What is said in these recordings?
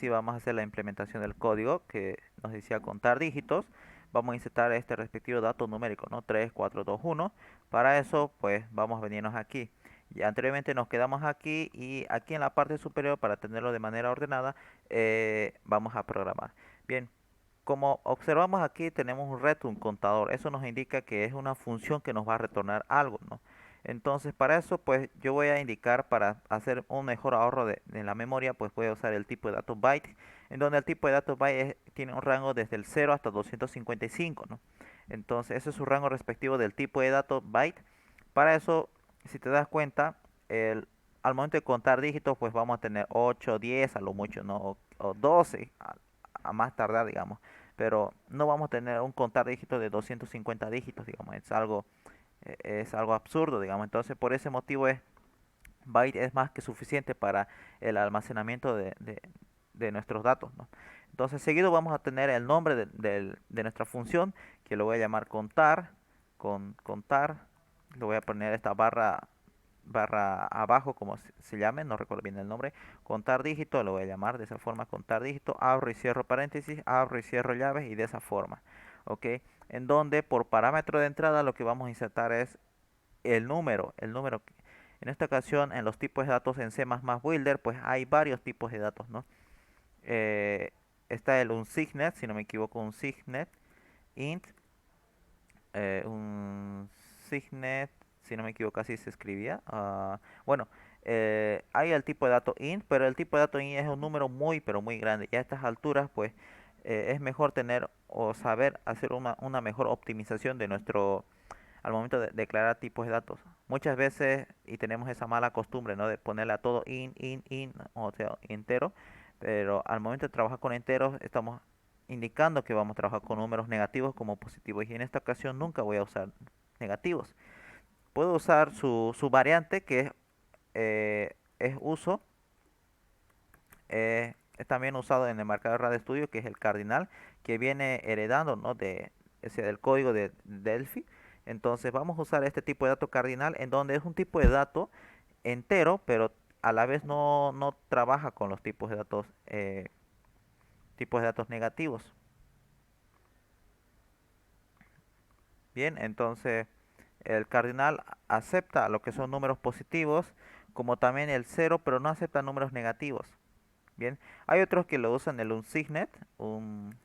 sí vamos a hacer la implementación del código que nos decía contar dígitos. Vamos a insertar este respectivo dato numérico, ¿no? 3, 4, 2, 1. Para eso, pues vamos a venirnos aquí. Ya anteriormente nos quedamos aquí y aquí en la parte superior, para tenerlo de manera ordenada, vamos a programar. Bien, como observamos aquí tenemos un reto, un contador. Eso nos indica que es una función que nos va a retornar algo, ¿no? Entonces para eso pues yo voy a indicar, para hacer un mejor ahorro de la memoria, pues voy a usar el tipo de datos byte, en donde el tipo de datos byte tiene un rango desde el 0 hasta 255, ¿no? Entonces ese es su rango respectivo del tipo de datos byte. Para eso, si te das cuenta, el, al momento de contar dígitos, pues vamos a tener 8, 10 a lo mucho, ¿no? O 12 a más tardar, digamos. Pero no vamos a tener un contar dígitos de 250 dígitos, digamos. Es algo absurdo, digamos. Entonces, por ese motivo byte es más que suficiente para el almacenamiento de nuestros datos, ¿no? Entonces, seguido vamos a tener el nombre de nuestra función, que lo voy a llamar contar, contar. Lo voy a poner esta barra abajo, como se llame, no recuerdo bien el nombre. Contar dígito, lo voy a llamar de esa forma, contar dígito, abro y cierro paréntesis, abro y cierro llaves, y de esa forma, ok. En donde por parámetro de entrada lo que vamos a insertar es el número. En esta ocasión, en los tipos de datos en C++ Builder, pues hay varios tipos de datos, ¿no? Eh, Está el unsignet, si no me equivoco, un signet int, un signet, si no me equivoco, así se escribía. Bueno, hay el tipo de dato int, pero el tipo de dato int es un número muy, pero muy grande. Y a estas alturas, pues, es mejor tener o saber hacer una mejor optimización de nuestro al momento de declarar tipos de datos. Muchas veces, y tenemos esa mala costumbre, ¿no? De ponerle a todo in, o sea, entero, pero al momento de trabajar con enteros estamos indicando que vamos a trabajar con números negativos como positivos, y en esta ocasión nunca voy a usar negativos. Puedo usar su variante, que es uso, es también usado en el marcador RAD Studio, que es el cardinal, que viene heredando, ¿no? Del código de Delphi. Entonces vamos a usar este tipo de dato cardinal, en donde es un tipo de dato entero, pero a la vez no trabaja con los tipos de datos negativos. Bien, entonces el cardinal acepta lo que son números positivos, como también el cero, pero no acepta números negativos. Bien, hay otros que lo usan, el unsignet, un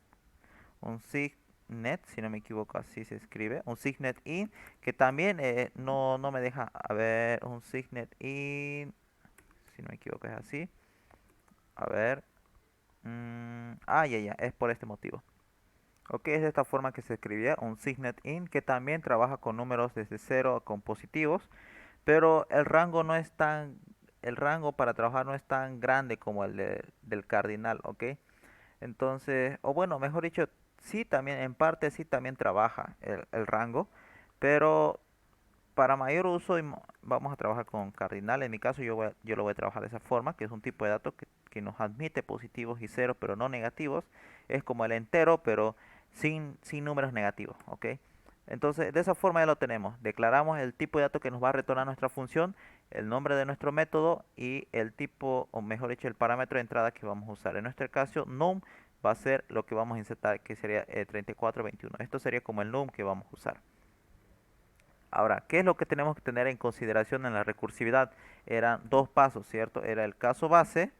signet, si no me equivoco, así se escribe, un signet in, que también no me deja, a ver, un signet in, si no me equivoco es así, a ver, ya, es por este motivo. Ok, es de esta forma que se escribía un signet in, que también trabaja con números desde cero con positivos, pero el rango para trabajar no es tan grande como del cardinal, ok. Entonces, o bueno, mejor dicho, sí también, en parte sí también trabaja el rango, pero para mayor uso vamos a trabajar con cardinal. En mi caso yo lo voy a trabajar de esa forma, que es un tipo de dato que nos admite positivos y ceros, pero no negativos. Es como el entero, pero sin números negativos, ¿ok? Entonces, de esa forma ya lo tenemos. Declaramos el tipo de dato que nos va a retornar nuestra función, el nombre de nuestro método y el tipo, o mejor dicho, el parámetro de entrada que vamos a usar. En nuestro caso, num va a ser lo que vamos a insertar, que sería 3421. Esto sería como el num que vamos a usar. Ahora, ¿qué es lo que tenemos que tener en consideración en la recursividad? Eran dos pasos, ¿cierto? Era el caso base,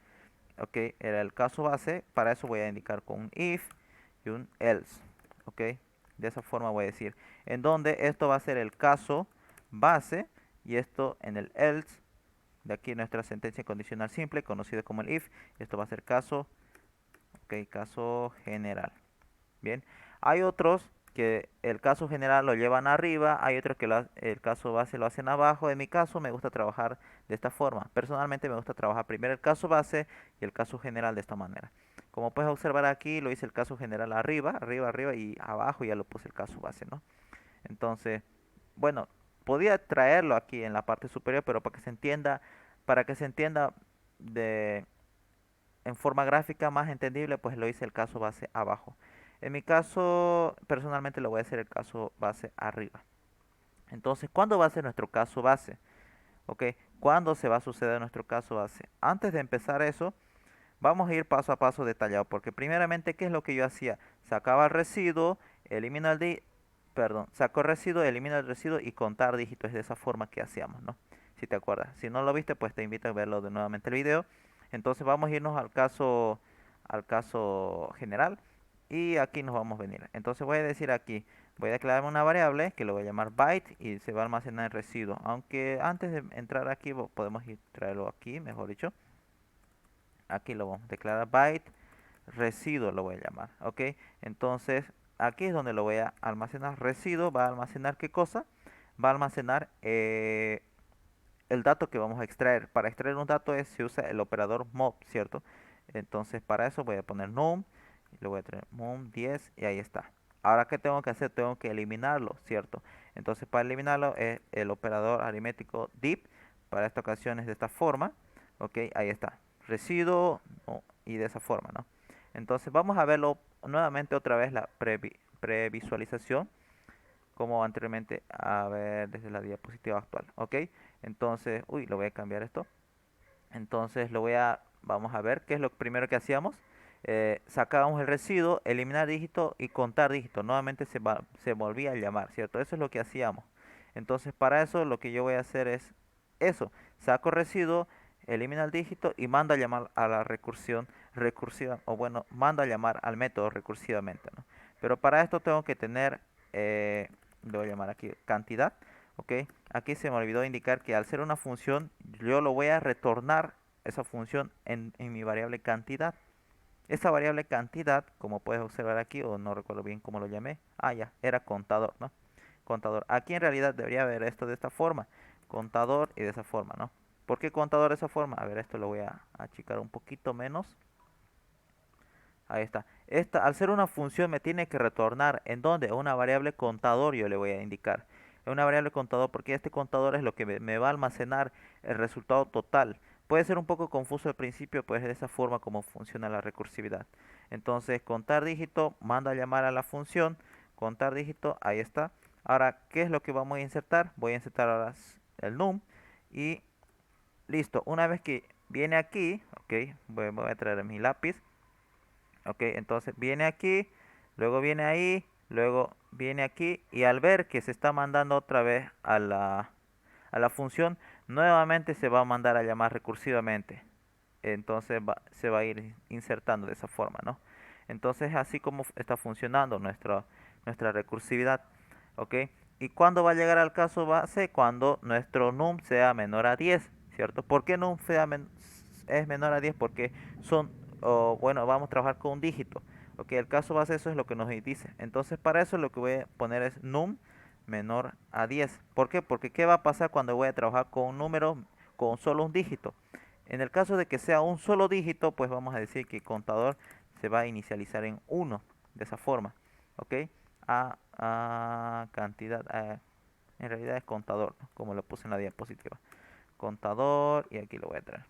¿ok? Era el caso base. Para eso voy a indicar con un if y un else, ¿ok? De esa forma voy a decir, en donde esto va a ser el caso base, y esto en el else. De aquí nuestra sentencia condicional simple, conocida como el if. Esto va a ser caso, ¿ok? Caso general. Bien, hay otros que el caso general lo llevan arriba, hay otros que el caso base lo hacen abajo. En mi caso me gusta trabajar de esta forma. Personalmente me gusta trabajar primero el caso base y el caso general de esta manera. Como puedes observar aquí, lo hice el caso general arriba, arriba, arriba, y abajo ya lo puse el caso base, ¿no? Entonces, bueno, podía traerlo aquí en la parte superior, pero para que se entienda de en forma gráfica más entendible, pues lo hice el caso base abajo. En mi caso, personalmente lo voy a hacer el caso base arriba. Entonces, ¿cuándo va a ser nuestro caso base? ¿Ok? ¿Cuándo se va a suceder nuestro caso base? Antes de empezar eso, Vamos a ir paso a paso detallado, porque primeramente, ¿qué es lo que yo hacía? Sacaba el residuo, elimina el perdón, saco el residuo, elimina el residuo y contar dígitos. Es de esa forma que hacíamos, ¿no? Si te acuerdas. Si no lo viste, pues te invito a verlo de nuevamente el video. Entonces vamos a irnos al caso general y aquí nos vamos a venir. Entonces voy a decir aquí, voy a declararme una variable que lo voy a llamar byte y se va a almacenar el residuo. Aunque antes de entrar aquí podemos ir traerlo aquí, mejor dicho. Aquí lo vamos a declarar byte residuo, lo voy a llamar, ¿ok? Entonces aquí es donde lo voy a almacenar. Residuo va a almacenar ¿qué cosa? Va a almacenar el dato que vamos a extraer. Para extraer un dato se usa el operador mob, ¿cierto? Entonces para eso voy a poner num, y le voy a traer num 10 y ahí está. Ahora, ¿qué tengo que hacer? Tengo que eliminarlo, ¿cierto? Entonces para eliminarlo es el operador aritmético div. Para esta ocasión es de esta forma, ¿ok? Ahí está. Residuo y de esa forma, ¿no? Entonces vamos a verlo nuevamente otra vez la previsualización como anteriormente, a ver desde la diapositiva actual, ¿ok? Entonces, uy, lo voy a cambiar esto. Entonces vamos a ver qué es lo primero que hacíamos. Sacábamos el residuo, eliminar dígito y contar dígito. Nuevamente se volvía a llamar, ¿cierto? Eso es lo que hacíamos. Entonces para eso lo que yo voy a hacer es eso. Saco residuo, elimina el dígito y manda a llamar a la recursión recursiva, o bueno, manda a llamar al método recursivamente, ¿no? Pero para esto tengo que tener, le voy a llamar aquí cantidad. ¿Ok? Aquí se me olvidó indicar que al ser una función, yo lo voy a retornar esa función en mi variable cantidad. Esa variable cantidad, como puedes observar aquí, o no recuerdo bien cómo lo llamé, ya, era contador, ¿no? Contador. Aquí en realidad debería haber esto de esta forma, contador y de esa forma, ¿no? ¿Por qué contador de esa forma? A ver, esto lo voy a achicar un poquito menos. Ahí está. Esta, al ser una función, me tiene que retornar en donde una variable contador yo le voy a indicar. Una variable contador porque este contador es lo que me va a almacenar el resultado total. Puede ser un poco confuso al principio, pues de esa forma como funciona la recursividad. Entonces, contar dígito, manda a llamar a la función, contar dígito, ahí está. Ahora, ¿qué es lo que vamos a insertar? Voy a insertar ahora el num y listo. Una vez que viene aquí, ok, voy a traer mi lápiz. Ok, entonces viene aquí, luego viene ahí, luego viene aquí y al ver que se está mandando otra vez a la función, nuevamente se va a mandar a llamar recursivamente. Entonces se va a ir insertando de esa forma, ¿no? Entonces así como está funcionando nuestra recursividad. Ok, ¿y cuándo va a llegar al caso base? Cuando nuestro num sea menor a 10, ¿cierto? ¿Por qué num es menor a 10? Porque son, bueno, vamos a trabajar con un dígito. Ok, el caso base eso es lo que nos dice. Entonces para eso lo que voy a poner es num menor a 10. ¿Por qué? Porque ¿qué va a pasar cuando voy a trabajar con un número con solo un dígito? En el caso de que sea un solo dígito, pues vamos a decir que el contador se va a inicializar en 1, de esa forma. ¿Ok? A cantidad, en realidad es contador, ¿no? Como lo puse en la diapositiva. Contador, y aquí lo voy a traer.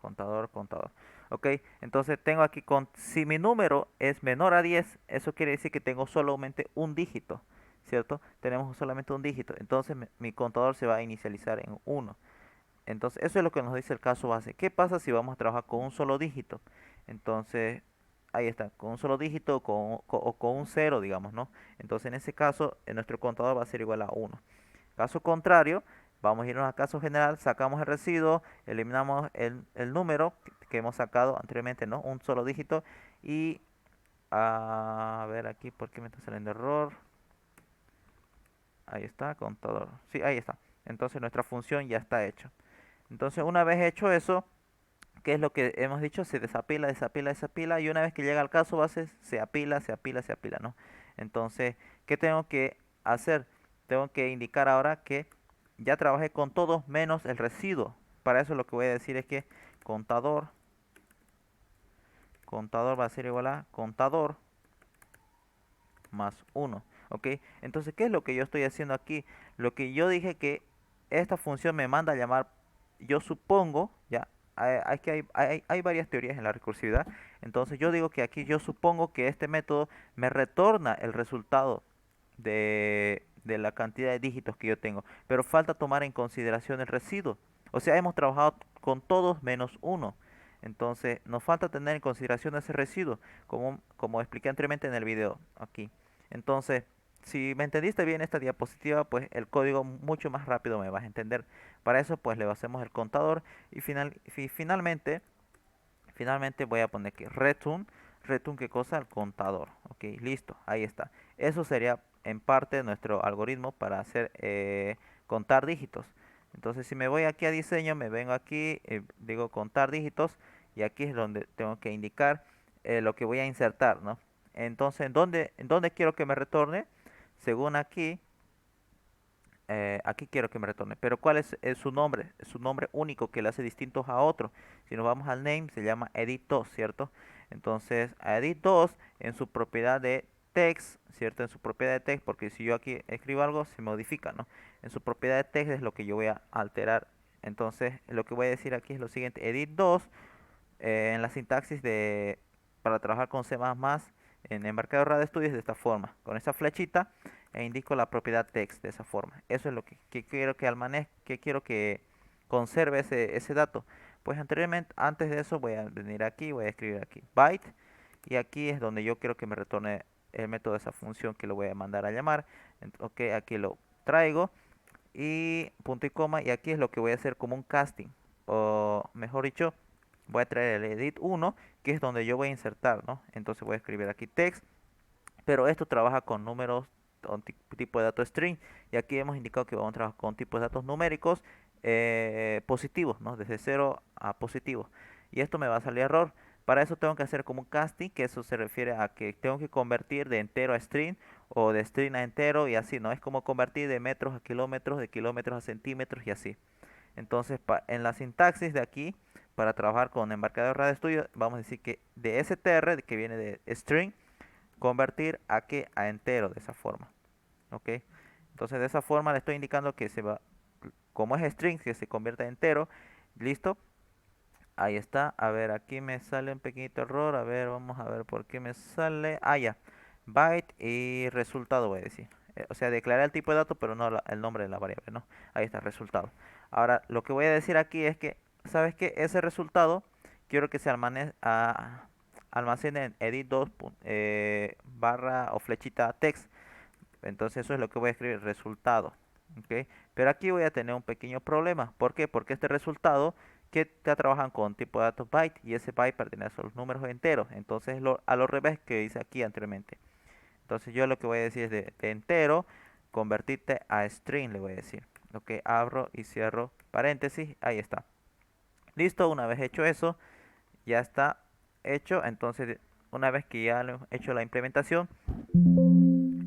Contador, contador. Ok, entonces tengo aquí, si mi número es menor a 10, eso quiere decir que tengo solamente un dígito, ¿cierto? Tenemos solamente un dígito, entonces mi contador se va a inicializar en 1. Entonces, eso es lo que nos dice el caso base. ¿Qué pasa si vamos a trabajar con un solo dígito? Entonces, ahí está, con un solo dígito o con un cero, digamos, ¿no? Entonces, en ese caso, nuestro contador va a ser igual a 1. Caso contrario, vamos a irnos a caso general, sacamos el residuo, eliminamos el número que hemos sacado anteriormente, ¿no? Un solo dígito. Y, a ver aquí, ¿por qué me está saliendo error? Ahí está, contador. Sí, ahí está. Entonces, nuestra función ya está hecha. Entonces, una vez hecho eso, ¿qué es lo que hemos dicho? Se desapila, desapila, desapila, y una vez que llega al caso base, se apila, se apila, se apila, ¿no? Entonces, ¿qué tengo que hacer? Tengo que indicar ahora que ya trabajé con todos menos el residuo. Para eso lo que voy a decir es que contador, contador va a ser igual a contador más 1. ¿Ok? Entonces, ¿qué es lo que yo estoy haciendo aquí? Lo que yo dije que esta función me manda a llamar, yo supongo, ya, hay varias teorías en la recursividad. Entonces, yo digo que aquí yo supongo que este método me retorna el resultado de la cantidad de dígitos que yo tengo. Pero falta tomar en consideración el residuo. O sea, hemos trabajado con todos menos uno. Entonces nos falta tener en consideración ese residuo, como expliqué anteriormente en el video aquí. Entonces, si me entendiste bien esta diapositiva, pues el código mucho más rápido me vas a entender. Para eso pues le hacemos el contador y finalmente voy a poner que return qué cosa, el contador. Ok, listo, ahí está. Eso sería en parte nuestro algoritmo para hacer contar dígitos. Entonces si me voy aquí a diseño, me vengo aquí, digo contar dígitos y aquí es donde tengo que indicar lo que voy a insertar, ¿no? Entonces, ¿en dónde quiero que me retorne? Según aquí, aquí quiero que me retorne. Pero ¿cuál es su nombre? Su nombre único que le hace distintos a otro. Si nos vamos al name, se llama edit2, ¿cierto? Entonces, a edit2 en su propiedad de text, ¿cierto? En su propiedad de text, porque si yo aquí escribo algo, se modifica, ¿no? En su propiedad de text es lo que yo voy a alterar. Entonces, lo que voy a decir aquí es lo siguiente: edit2 en la sintaxis para trabajar con C++ en Embarcador Radio Studio es de esta forma, con esa flechita e indico la propiedad text de esa forma. Eso es lo que quiero que quiero que conserve ese dato. Pues anteriormente, antes de eso voy a venir aquí, voy a escribir aquí byte y aquí es donde yo quiero que me retorne el método de esa función que lo voy a mandar a llamar. Ok, aquí lo traigo y punto y coma y aquí es lo que voy a hacer como un casting, o mejor dicho, voy a traer el edit1 que es donde yo voy a insertar, ¿no? Entonces voy a escribir aquí text, pero esto trabaja con números, con tipo de datos string, y aquí hemos indicado que vamos a trabajar con tipos de datos numéricos positivos, ¿no? Desde 0 a positivo, y esto me va a salir error. Para eso tengo que hacer como un casting, que eso se refiere a que tengo que convertir de entero a string o de string a entero y así, ¿no? Es como convertir de metros a kilómetros, de kilómetros a centímetros y así. Entonces, en la sintaxis de aquí, para trabajar con embarcador Radio Studio, vamos a decir que de str, que viene de string, convertir a entero de esa forma. ¿Ok? Entonces, de esa forma le estoy indicando que como es string, que se convierta en entero. Listo. Ahí está. A ver, aquí me sale un pequeñito error. A ver, vamos a ver por qué me sale. Ah, ya. Byte y resultado voy a decir. O sea, declarar el tipo de dato, pero no el nombre de la variable, ¿no? Ahí está, resultado. Ahora, lo que voy a decir aquí es que, ¿sabes qué? Ese resultado quiero que se almacene en edit2 barra o flechita text. Entonces eso es lo que voy a escribir, resultado. ¿Ok? Pero aquí voy a tener un pequeño problema. ¿Por qué? Porque este resultado que ya trabajan con tipo de datos byte y ese byte pertenece a los números enteros. Entonces a lo revés que hice aquí anteriormente. Entonces yo lo que voy a decir es de entero, convertirte a string, le voy a decir. Ok, abro y cierro paréntesis, ahí está. Listo, una vez hecho eso, ya está hecho. Entonces, una vez que ya he hecho la implementación,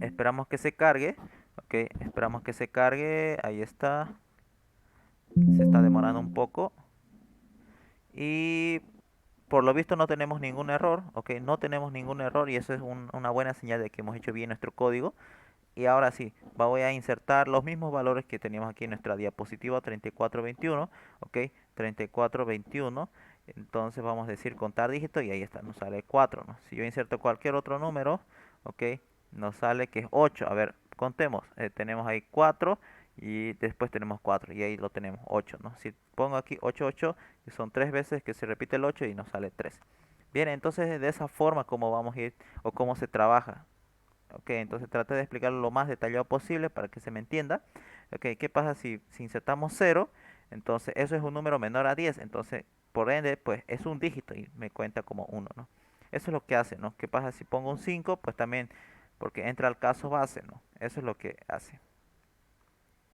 esperamos que se cargue. Ok, esperamos que se cargue, ahí está. Se está demorando un poco. Y por lo visto no tenemos ningún error, ok, no tenemos ningún error y eso es una buena señal de que hemos hecho bien nuestro código. Y ahora sí, voy a insertar los mismos valores que teníamos aquí en nuestra diapositiva 3421, ok, 3421. Entonces vamos a decir contar dígitos y ahí está, nos sale 4, ¿no? Si yo inserto cualquier otro número, ok, nos sale que es 8. A ver, contemos, tenemos ahí 4 y después tenemos 4 y ahí lo tenemos 8, ¿no? Si pongo aquí 88, que son 3 veces que se repite el 8 y nos sale 3. Bien, entonces de esa forma como vamos a ir o cómo se trabaja. Ok, entonces traté de explicarlo lo más detallado posible para que se me entienda. Ok, ¿qué pasa si insertamos 0? Entonces eso es un número menor a 10. Entonces, por ende, pues es un dígito y me cuenta como 1, ¿no? Eso es lo que hace, ¿no? ¿Qué pasa si pongo un 5? Pues también, porque entra al caso base, ¿no? Eso es lo que hace.